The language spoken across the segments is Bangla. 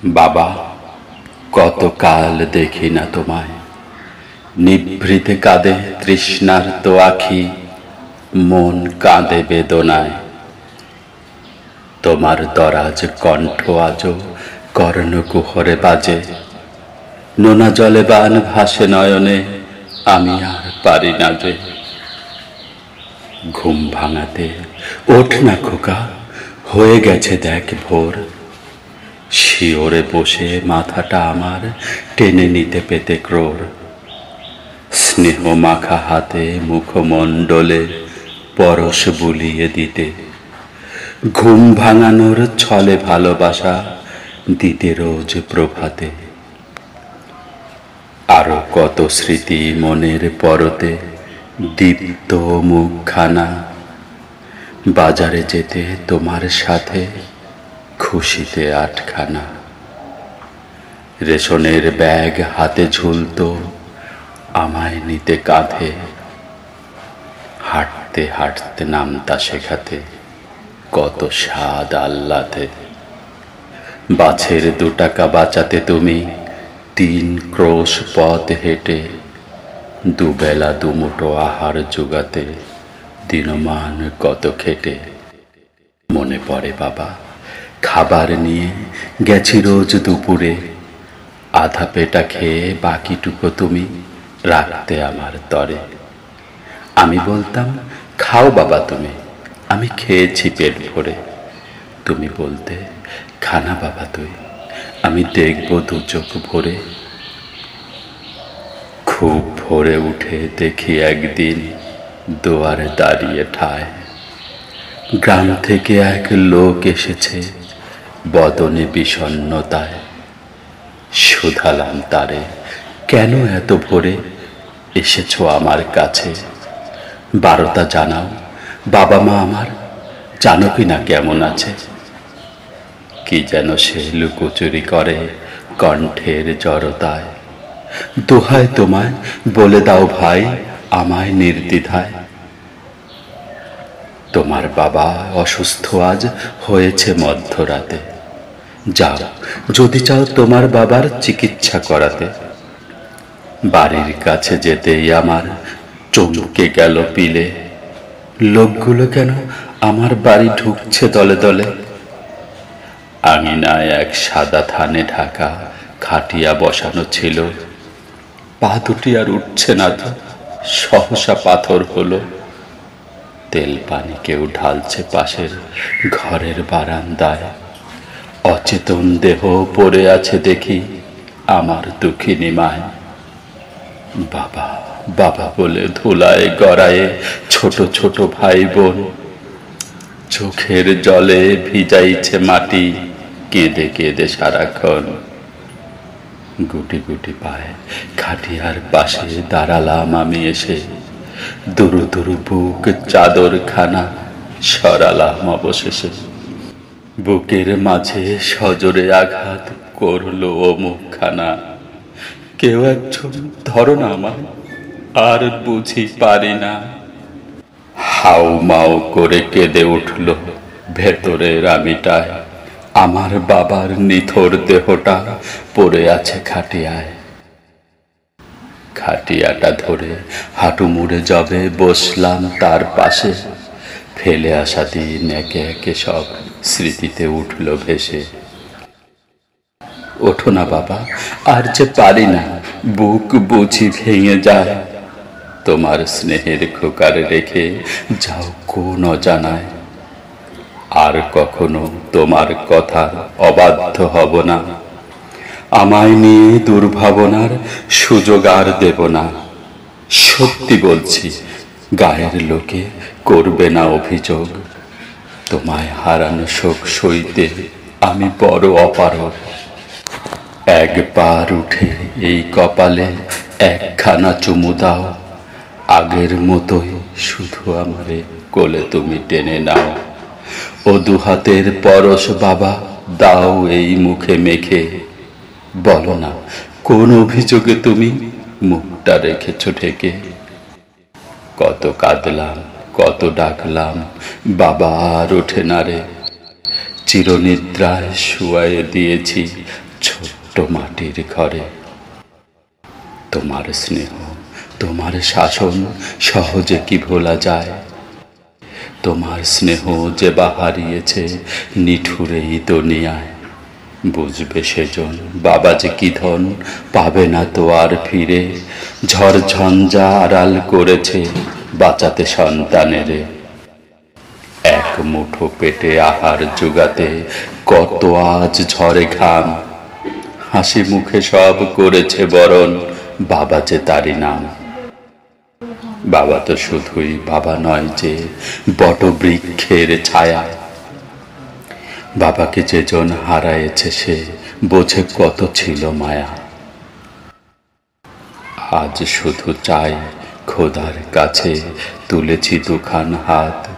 বাবা, কতকাল দেখি না তোমায়। নিভৃতে কাঁদে তৃষ্ণার্ত আখি, মন কাঁদে বেদনায়। তোমার দরাজ কণ্ঠ আজও কর্ণকুহরে বাজে। নোনা জলে বান ভাসে নয়নে, আমি আর পারি না যে। ঘুম ভাঙাতে ওঠ না খোকা, হয়ে গেছে দেখ ভোর। শিওরে বসে মাথাটা আমার টেনে নিতে পেতে ক্রোর। স্নেহ মাখা হাতে মুখমণ্ডলে পরশ বুলিয়ে দিতে। ঘুম ভাঙানোর ছলে ভালোবাসা দিতে রোজ প্রভাতে। আরো কত স্মৃতি মনের পরতে দীপ্ত মুখখানা। বাজারে যেতে তোমার সাথে খুশিতে আটখানা। রেশনের ব্যাগ হাতে ঝুলতো আমায় নিতে কাঁধে। হাঁটতে হাঁটতে নামতা শেখাতে কত স্বাদ আহ্লাদে। বাছের 2 টাকা বাঁচাতে তুমি 3 ক্রোশ পথ হেঁটে। দুবেলা দুমুঠো আহার জোগাতে দিনমান কত খেটে। মনে পড়ে বাবা, খাবার নিয়ে গেছি রোজ দুপুরে। আধা পেটা খেয়ে বাকিটুকু তুমি রাখতে আমার তরে। আমি বলতাম, খাও বাবা তুমি, আমি খেয়েছি পেট ভরে। তুমি বলতে, খানা বাবা তুই, আমি দেখব 2 চোখ ভরে। খুব ভোরে উঠে দেখি একদিন দুয়ারে দাঁড়িয়ে ঠায়। গ্রাম থেকে এক লোক এসেছে বদনে বিষণ্ণতায়। শুধালাম তারে, কেন এত ভোরে এসেছো আমার কাছে? 12টা জানাও, বাবা মা আমার জানো কি না কেমন আছে? কি যেন সে লুকোচুরি করে কণ্ঠের জড়তায়। দোহায় তোমায় বলে দাও ভাই, আমায় নির্দ্বিধায়। তোমার বাবা অসুস্থ আজ হয়েছে মধ্যরাতে। যাও যদি চাও তোমার বাবার চিকিৎসা করাতে। বাড়ির কাছে যেতেই আমার চমকে গেল পিলে। লোকগুলো কেন আমার বাড়ি ঢুকছে দলে দলে। আঙিনায় এক সাদা থানে ঢাকা খাটিয়া বসানো ছিল। পা দুটি আর উঠছে না তো, সহসা পাথর হলো। তেল পানি কেউ ঢালছে পাশের ঘরের বারান্দায়। অচেতন দেহ পড়ে আছে দেখি আমার দুঃখিনী মায়। বাবা বাবা বলে ধুলায় গড়ায়ে ছোট ছোট ভাই বোন। চোখের জলে ভিজাইছে মাটি, কেঁদে কেঁদে সারাক্ষণ। গুটি গুটি পায়ে খাটিয়ার পাশে দাঁড়ালাম আমি এসে। দুরু দুরু বুক চাদরখানা সরালাম অবশেষে। বুকের মাঝে সজোরে আঘাত করলো ও মুখখানা। কেউ একজন ধরো না আমায়, আর বুঝি পারি না। হাউ মাউ করে কেঁদে উঠল ভেতরের আমিটায়। আমার বাবার নিথর দেহটা পড়ে আছে খাটিয়ায়। খাটিয়াটা ধরে হাঁটু মুড়ে যবে বসলাম তার পাশে। ফেলে আসা দিন একে একে সব স্মৃতিতে উঠল ভেসে। ওঠো না বাবা, আর যে পারি না, বুক বুঝি ভেঙে যায়। তোমার স্নেহের খোকার রেখে যাও কোন অজানায়। আর কখনো তোমার কথা অবাধ্য হব না। আমায় নিয়ে দুর্ভাবনার সুযোগ আর দেব না। সত্যি বলছি, গায়ের লোকে করবে না অভিযোগ। তোমায় হারানো শোক সইতে আমি বড় অপারগ। একবার উঠে এই কপালে একখানা চুমু দাও। আগের মতোই শুধু আমারে কোলে তুমি টেনে নাও। ও 2 হাতের পরশ বাবা দাও এই মুখে মেখে। বলো না কোন অভিযোগে তুমি মুখটা রেখেছ ঢেকে। কত কাঁদলাম, কত ডাকলাম, বাবা আর ওঠে না রে। চিরনিদ্রায় শুয়ায়ে দিয়েছি ছোট্ট মাটির ঘরে। তোমার স্নেহ, তোমার শাসন সহজে কি ভোলা যায়? তোমার স্নেহ যে বা হারিয়েছে নিঠুর এই দুনিয়ায়। বুঝবে সেজন বাবা যে কি ধন পাবে না তো আর ফিরে। ঝড় ঝঞ্ঝা আড়াল করেছে বাঁচাতে সন্তানেরে। এক মুঠো পেটে আহার জোগাতে কত আজ ঝরে ঘাম। হাসি মুখে সব করেছে বরণ, বাবা যে তারই নাম। বাবা তো শুধুই বাবা নয় যে বটবৃক্ষের ছায়া। বাবাকে যেজন হারায়েছে সে বোঝে কত ছিল মায়া। আজ শুধু চাই খোদার কাছে তুলেছি দুখান হাত।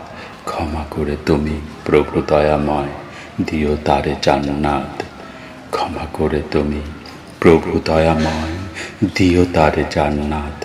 ক্ষমা করে তুমি প্রভু দয়াময় দিও তারে জান্নাত। ক্ষমা করে তুমি প্রভু দয়াময় দিও তারে জান্নাত।